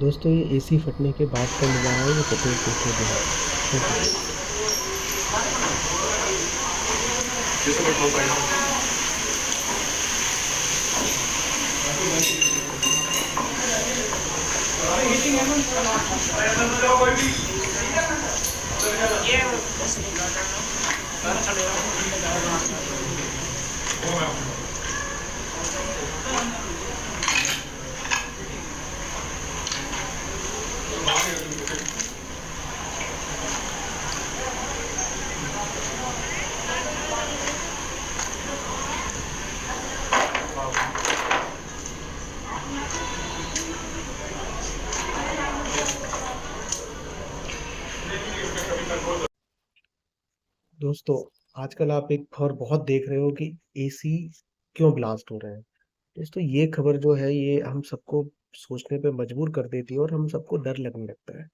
दोस्तों ये एसी फटने के बाद का नज़ारा है, ये पेट्रोल पंप में दिखा रहा है। Thank you. दोस्तों आजकल आप एक खबर बहुत देख रहे हो कि एसी क्यों ब्लास्ट हो रहे हैं। दोस्तों ये खबर जो है ये हम सबको सोचने पे मजबूर कर देती है और हम सबको डर लगने लगता है।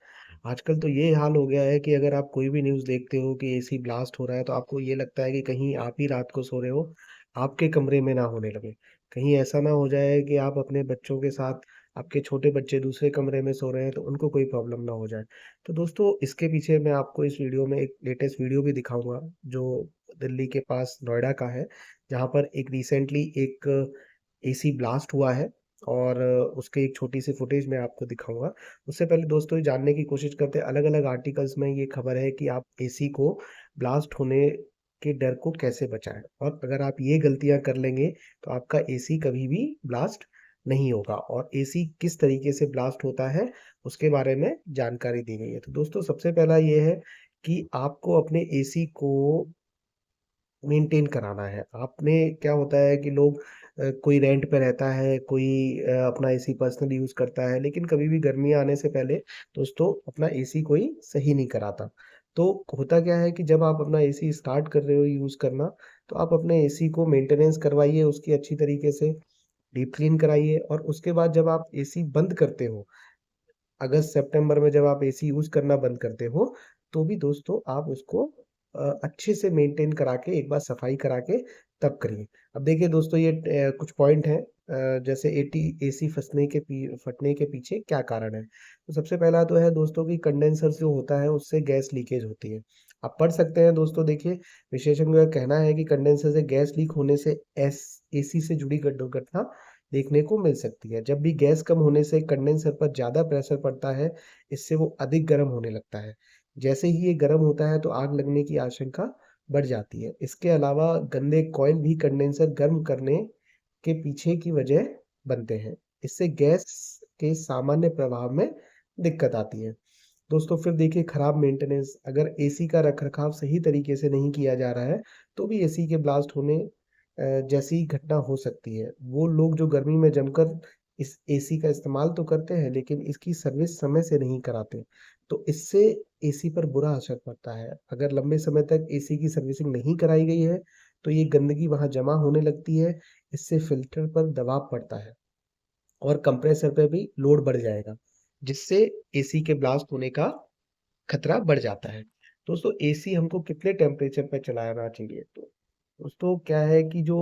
आजकल तो ये हाल हो गया है कि अगर आप कोई भी न्यूज़ देखते हो कि एसी ब्लास्ट हो रहा है तो आपको ये लगता है कि कहीं आप ही रात को सो रहे हो, आपके कमरे में ना होने लगे। कहीं ऐसा ना हो जाए कि आप अपने बच्चों के साथ, आपके छोटे बच्चे दूसरे कमरे में सो रहे हैं तो उनको कोई प्रॉब्लम ना हो जाए। तो दोस्तों इसके पीछे मैं आपको इस वीडियो में एक लेटेस्ट वीडियो भी दिखाऊँगा जो दिल्ली के पास नोएडा का है, जहाँ पर एक रिसेंटली एक एसी ब्लास्ट हुआ है और उसके एक छोटी सी फुटेज मैं आपको दिखाऊँगा। उससे पहले दोस्तों ये जानने की कोशिश करते हैं, अलग-अलग आर्टिकल्स में ये खबर है कि आप एसी को ब्लास्ट होने के डर को कैसे बचाएँ और अगर आप ये गलतियाँ कर लेंगे तो आपका एसी कभी भी ब्लास्ट नहीं होगा और एसी किस तरीके से ब्लास्ट होता है उसके बारे में जानकारी दी गई है। तो दोस्तों सबसे पहला ये है कि आपको अपने एसी को मेंटेन कराना है। आपने क्या होता है कि लोग कोई रेंट पे रहता है, कोई अपना एसी पर्सनल यूज़ करता है, लेकिन कभी भी गर्मियाँ आने से पहले दोस्तों अपना एसी कोई सही नहीं कराता। तो होता क्या है कि जब आप अपना एसी स्टार्ट कर रहे हो यूज़ करना, तो आप अपने एसी को मेंटेनेंस करवाइए, उसकी अच्छी तरीके से डीप क्लीन कराइए और उसके बाद जब आप एसी बंद करते हो, अगस्त सितंबर में जब आप एसी यूज़ करना बंद करते हो, तो भी दोस्तों आप उसको अच्छे से मेंटेन करा के एक बार सफाई करा के तब करिए। अब देखिए दोस्तों ये कुछ पॉइंट हैं जैसे एटी एसी फटने के पीछे क्या कारण है? तो सबसे पहला तो है दोस्तों कि कंडेंसर जो होता है उससे गैस लीकेज होती है। आप पढ़ सकते हैं दोस्तों देखिए, विशेषज्ञों का कहना है कि कंडेंसर से गैस लीक होने से एसी से जुड़ी दुर्घटना देखने को मिल सकती है। जब भी गैस कम होने से कंडेंसर पर ज़्यादा प्रेशर पड़ता है, इससे वो अधिक गर्म होने लगता है। जैसे ही ये गर्म होता है तो आग लगने की आशंका बढ़ जाती है। इसके अलावा गंदे कॉइल भी कंडेंसर गर्म करने के पीछे की वजह बनते हैं। इससे गैस के सामान्य प्रवाह में दिक्कत आती है। दोस्तों फिर देखिए खराब मेंटेनेंस, अगर एसी का रखरखाव सही तरीके से नहीं किया जा रहा है, तो भी एसी के ब्लास्ट होने जैसी घटना हो सकती है। वो लोग जो गर्मी में जमकर इस एसी का इस्तेमाल तो करते हैं लेकिन इसकी सर्विस समय से नहीं कराते। तो इससे एसी पर बुरा असर पड़ता है। अगर लंबे समय तक एसी की सर्विसिंग नहीं कराई गई है, तो ये गंदगी वहाँ जमा होने लगती है। इससे फ़िल्टर पर दबाव पड़ता है और कंप्रेसर पे भी लोड बढ़ जाएगा, जिससे एसी के ब्लास्ट होने का खतरा बढ़ जाता है। दोस्तों एसी हमको कितने टेम्परेचर पे चलाना चाहिए? तो दोस्तों क्या है कि जो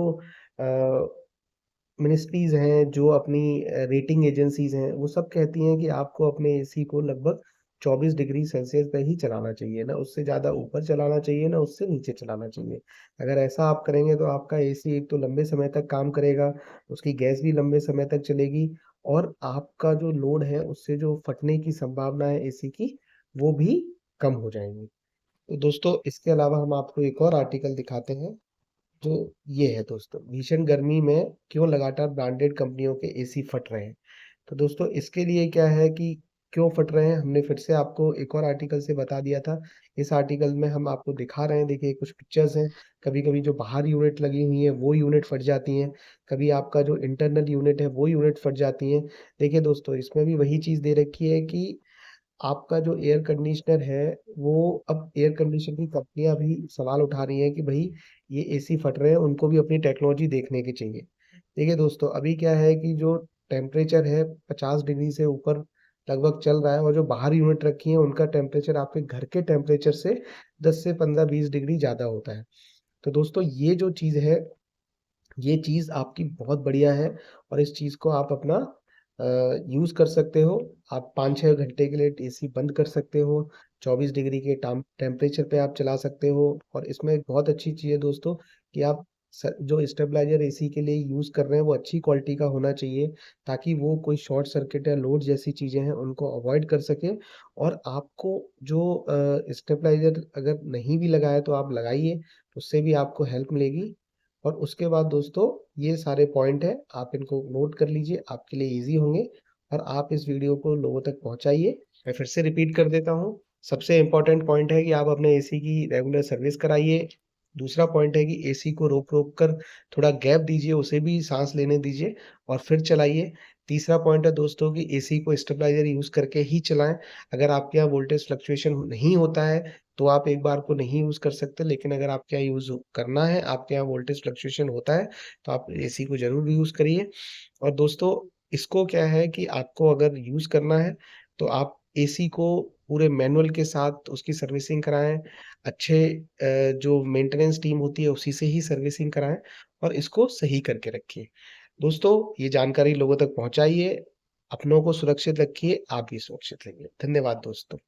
मिनिस्ट्रीज़ हैं, जो अपनी रेटिंग एजेंसीज़ हैं, वो सब कहती हैं कि आपको अपने एसी को लगभग 24 डिग्री सेल्सियस पे ही चलाना चाहिए, ना उससे ज़्यादा ऊपर चलाना चाहिए, ना उससे नीचे चलाना चाहिए। अगर ऐसा आप करेंगे तो आपका एसी एक तो लंबे समय तक काम करेगा, उसकी गैस भी लंबे समय तक चलेगी और आपका जो लोड है, उससे जो फटने की संभावना है एसी की, वो भी कम हो जाएँगी। तो दोस्तों इसके अलावा हम आपको एक और आर्टिकल दिखाते हैं जो ये है दोस्तों, भीषण गर्मी में क्यों लगातार ब्रांडेड कंपनियों के एसी फट रहे हैं। तो दोस्तों इसके लिए क्या है कि क्यों फट रहे हैं, हमने फिर से आपको एक और आर्टिकल से बता दिया था। इस आर्टिकल में हम आपको दिखा रहे हैं, देखिए कुछ पिक्चर्स हैं। कभी-कभी जो बाहर यूनिट लगी हुई है वो यूनिट फट जाती हैं, कभी आपका जो इंटरनल यूनिट है वो यूनिट फट जाती हैं। देखिए दोस्तों इसमें भी वही चीज़ दे रखी है कि आपका जो एयर कंडीशनर है, वो अब एयर कंडीशनर की कंपनियाँ भी सवाल उठा रही हैं कि भई ये एसी फट रहे हैं, उनको भी अपनी टेक्नोलॉजी देखने की चाहिए। देखिए दोस्तों, अभी क्या है कि जो टेम्परेचर है 50 डिग्री से ऊपर लगभग चल रहा है और जो बाहर यूनिट रखी हैं, उनका टेम्परेचर आपके घर के टेम्परेचर से 10 से 15-20 डिग्री ज़्यादा होता है। तो दोस्तों ये जो चीज़ है, ये चीज़ आपकी बहुत बढ़िया है और इस चीज़ को आप अपना यूज़ कर सकते हो। आप 5-6 घंटे के लिए एसी बंद कर सकते हो, 24 डिग्री के टेम्परेचर पे आप चला सकते हो। और इसमें एक बहुत अच्छी चीज़ है दोस्तों कि आप जो स्टेबलाइजर एसी के लिए यूज़ कर रहे हैं वो अच्छी क्वालिटी का होना चाहिए, ताकि वो कोई शॉर्ट सर्किट या लोड जैसी चीज़ें हैं उनको अवॉइड कर सके। और आपको जो स्टेबलाइजर अगर नहीं भी लगाया तो आप लगाइए, उससे भी आपको हेल्प मिलेगी। और उसके बाद दोस्तों, ये सारे पॉइंट हैं, आप इनको नोट कर लीजिए, आपके लिए ईज़ी होंगे। और आप इस वीडियो को लोगों तक पहुँचाइए। मैं फिर से रिपीट कर देता हूँ, सबसे इम्पोर्टेंट पॉइंट है कि आप अपने एसी की रेगुलर सर्विस कराइए। दूसरा पॉइंट है कि एसी को रोक-रोक कर थोड़ा गैप दीजिए, उसे भी साँस लेने दीजिए और फिर चलाइए। तीसरा पॉइंट है दोस्तों कि एसी को स्टेबलाइज़र यूज़ करके ही चलाएँ। अगर आपके यहाँ वोल्टेज फ्लक्चुएशन नहीं होता है, तो आप एक बार को नहीं यूज़ कर सकते, लेकिन अगर आपके यहाँ यूज़ करना है, आपके यहाँ वोल्टेज फ्लक्चुएशन होता है, तो आप एसी को ज़रूर यूज़ करिए। और दोस्तों, इसको क्या है कि आपको अगर यूज़ करना है, तो आप एसी को पूरे मैनुअल के साथ उसकी सर्विसिंग कराएँ। अच्छे जो मेंटेनेंस टीम होती है, उसी से ही सर्विसिंग कराएँ और इसको सही करके रखिए। दोस्तों, ये जानकारी लोगों तक पहुँचाइए, अपनों को सुरक्षित रखिए, आप भी सुरक्षित रहिए। धन्यवाद दोस्तों।